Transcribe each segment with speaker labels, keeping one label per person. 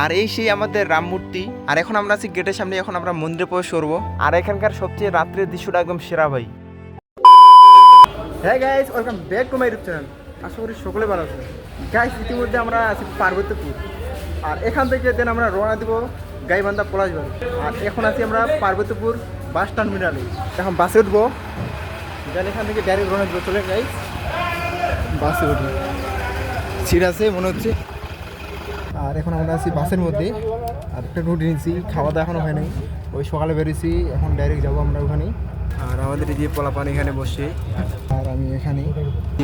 Speaker 1: আর এই সেই আমাদের রাম মূর্তি। আর এখন আমরা আছি গেটের সামনে, এখন আমরা মন্দিরে প্রবেশ করবো। আর এখানকার সবচেয়ে রাত্রের দৃশ্যটা একদম সেরা ভাই।
Speaker 2: হ্যাঁ guys, welcome back to my YouTube channel. আশা করি সকলে ভালো আছেন গাইস। ইতিমধ্যে আমরা আছি পার্বতীপুর, আর এখান থেকে দেন আমরা রওনা দিব গাইবান্ধা পলাশবাড়ি। আর এখন আছি আমরা পার্বতীপুর বাস টার্মিনালে। এখন বাসে উঠবো, দেন এখান থেকে ডাইরেক্ট রওনা দিব। চলে গাইস, বাসে উঠবো, সিট আছে মনে হচ্ছে। আর এখন আমরা আছি বাসের মধ্যে। আর একটা রুট নিয়েছি, খাওয়া দাওয়া এখনো হয় নাই, ওই সকালে বেরিয়েছি, এখন ডাইরেক্ট যাবো আমরা ওখানে। আর আমাদের এই যে পোলাপান এখানে বসে, আর আমি এখানে।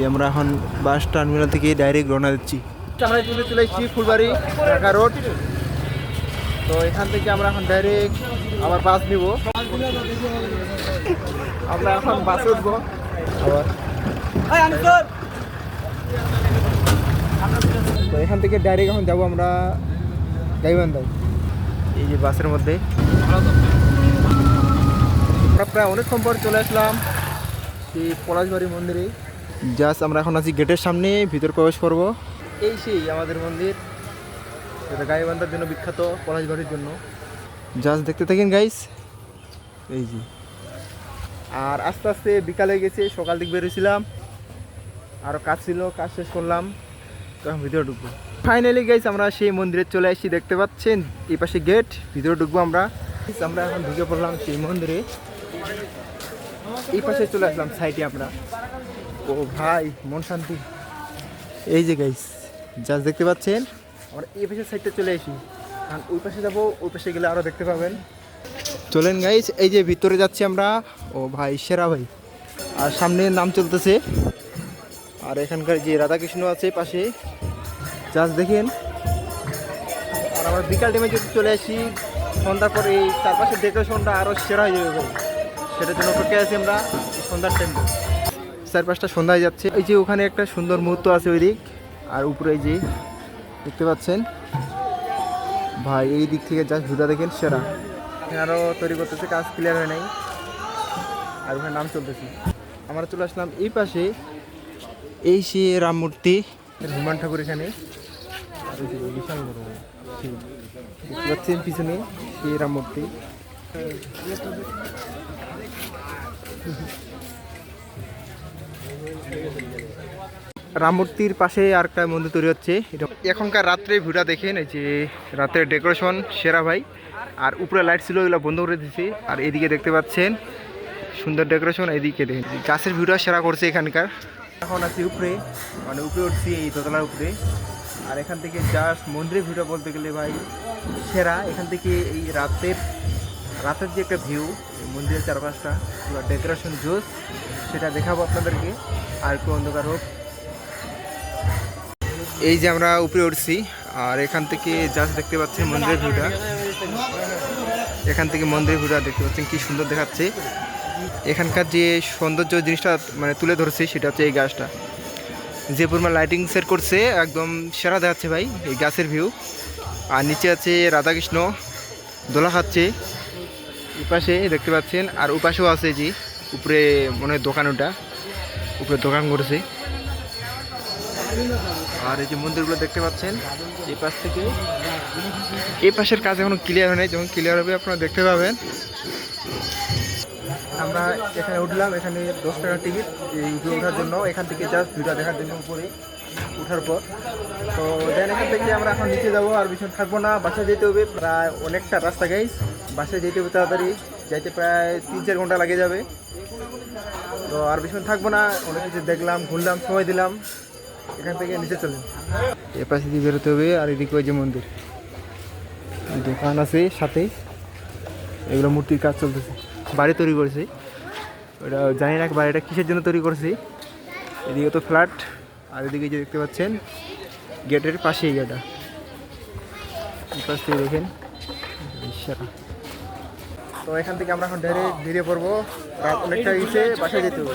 Speaker 2: আমরা এখন বাস টার্মিনাল থেকে ডাইরেক্ট রওনা দিচ্ছি। আমরা চলে এসেছি ফুলবাড়ি ঢাকা রোড। তো এখান থেকে আমরা এখন ডাইরেক্ট আবার বাস নিব। আমরা এখন বাসে উঠবো আবার। তো এখান থেকে ডাইরেক্ট এখন যাবো আমরা গাইবান্ধায়, এই যে বাসের মধ্যে। আমরা প্রায় অনেকক্ষণ পর চলে আসলাম সেই পলাশবাড়ি মন্দিরে। জাস্ট আমরা এখন আছি গেটের সামনে, ভিতর প্রবেশ করব। এই সেই আমাদের মন্দির, এটা গাইবান্ধার জন্য বিখ্যাত, পলাশবাড়ির জন্য। জাস্ট দেখতে থাকেন গাইস, এই যে। আর আস্তে আস্তে বিকালে গেছে, সকাল দিক বেরিয়েছিলাম, আরও কাজ ছিল, কাজ শেষ করলাম, তো এখন ভিতরে ঢুকবো। ফাইনালি গাইস আমরা সেই মন্দিরে চলে আসছি, দেখতে পাচ্ছেন এই পাশে গেট, ভিতরে ঢুকবো আমরা। আমরা এখন ঢুকে পড়লাম সেই মন্দিরে, এই পাশে চলে আসলাম সাইডে আমরা। ও ভাই, মন শান্তি। এই যে গাইস জাস্ট দেখতে পাচ্ছেন, আমরা এই পাশের সাইডটা চলে আসি, কারণ ওই পাশে যাবো, ওই পাশে গেলে আরও দেখতে পাবেন। চলেন গাইস, এই যে ভিতরে যাচ্ছি আমরা। ও ভাই, সেরা ভাই। আর সামনে নাম চলতেছে, আর এখানকার যে রাধাকৃষ্ণ আছে পাশে, জাস্ট দেখেন। আর আমরা বিকাল টাইমে যদি চলে আসি, সন্ধ্যার পর এই চারপাশের ডেকোরেশনটা আরও সেরা হয়ে যাবে ভাই। সেটার জন্য অপেক্ষা আছি আমরা সন্ধ্যার টাইমে। চারপাশটা সন্ধ্যা হয়ে যাচ্ছে। এই যে ওখানে একটা সুন্দর মুহূর্ত আছে ওই দিক, আর উপরে এই যে দেখতে পাচ্ছেন ভাই, এই দিক থেকে জাস্ট ভিউটা দেখেন সেরা। আরও তৈরি করতেছে, কাজ ক্লিয়ার হয় নাই, আর ওখানে নাম চলতেছে। আমরা চলে আসলাম এই পাশে, এই সে রাম মূর্তি, হনুমান ঠাকুর এখানে। আর ওই যে বিশাল বড় দেখতে পাচ্ছেন পিছনে সেই রাম মূর্তি। রাম মূর্তির পাশে আর একটা মন্দির তৈরি হচ্ছে। এখনকার রাত্রে ভিউটা দেখেন, এই যে রাত্রের ডেকোরেশন সেরা ভাই। আর উপরে লাইট ছিল, ওইগুলো বন্ধ করে দিয়েছি। আর এদিকে দেখতে পাচ্ছেন সুন্দর ডেকোরেশন, এদিকে দেখেন গাছের ভিউটা সেরা করছে এখানকার। এখন আছি উপরে, মানে উপরে উঠছি এই দোতলার উপরে। আর এখান থেকে জাস্ট মন্দিরের ভিউটা বলতে গেলে ভাই সেরা। এখান থেকে এই রাতের যে একটা ভিউ, মন্দিরের চারপাশটা পুরো ডেকোরেশন জোস, সেটা দেখাবো আপনাদেরকে। আর একটু অন্ধকার হোক। এই যে আমরা উপরে উঠছি, আর এখান থেকে জাস্ট দেখতে পাচ্ছেন মন্দিরের ভিউটা। এখান থেকে মন্দিরের ভিউটা দেখতে পাচ্ছেন কি সুন্দর দেখাচ্ছে। এখানকার যে সৌন্দর্য জিনিসটা মানে তুলে ধরছে, সেটা হচ্ছে এই গাছটা, যে পরিমাণ লাইটিং সেট করছে, একদম সেরা দেখাচ্ছে ভাই এই গাছের ভিউ। আর নিচে আছে রাধাকৃষ্ণ দোলা খাচ্ছে, এই পাশে দেখতে পাচ্ছেন। আর ওই পাশেও আছে যে উপরে মনে হয় দোকান, ওটা উপরে দোকান করেছে। আর এই যে মন্দিরগুলো দেখতে পাচ্ছেন এই পাশ থেকে। এই পাশের কাজ এখনো ক্লিয়ার হয় নাই, যখন ক্লিয়ার হবে আপনারা দেখতে পাবেন। আমরা এখানে উঠলাম, এখানে 10 টাকা টিকিট এই উপরে ওঠার জন্য। এখান থেকে জাস্ট ভিউটা দেখার জন্য উপরে ওঠার পর। তো দেন এখান থেকে আমরা এখন নিচে যাবো, আর বেশি থাকবো না, বাসায় যেতে হবে। প্রায় অনেকটা রাস্তা গাইস, বাসায় যেতে হবে তাড়াতাড়ি, যাইতে প্রায় 3-4 ঘন্টা লেগে যাবে। তো আর বেশি থাকবো না, অনেক কিছু দেখলাম, ঘুরলাম, সময় দিলাম। এখান থেকে নিচে চলে এ পাশে দিয়ে বেরোতে হবে। আর এদিকে ওই যে মন্দির, দোকান আছে সাথে, এগুলো মূর্তির কাজ চলতেছে, বাড়ি তৈরি করেছে। ওটা জানি না বাড়িটা কিসের জন্য তৈরি করেছে। এদিকে তো ফ্ল্যাট, আর এদিকে যে দেখতে পাচ্ছেন গেটের পাশেই এটা, এই পাশ থেকে দেখেন সেরা। তো এখান থেকে আমরা এখন ডাইরেক্ট বেরিয়ে পড়বো, রাত অনেকটা গেছে, বাসায় যেতে হবে।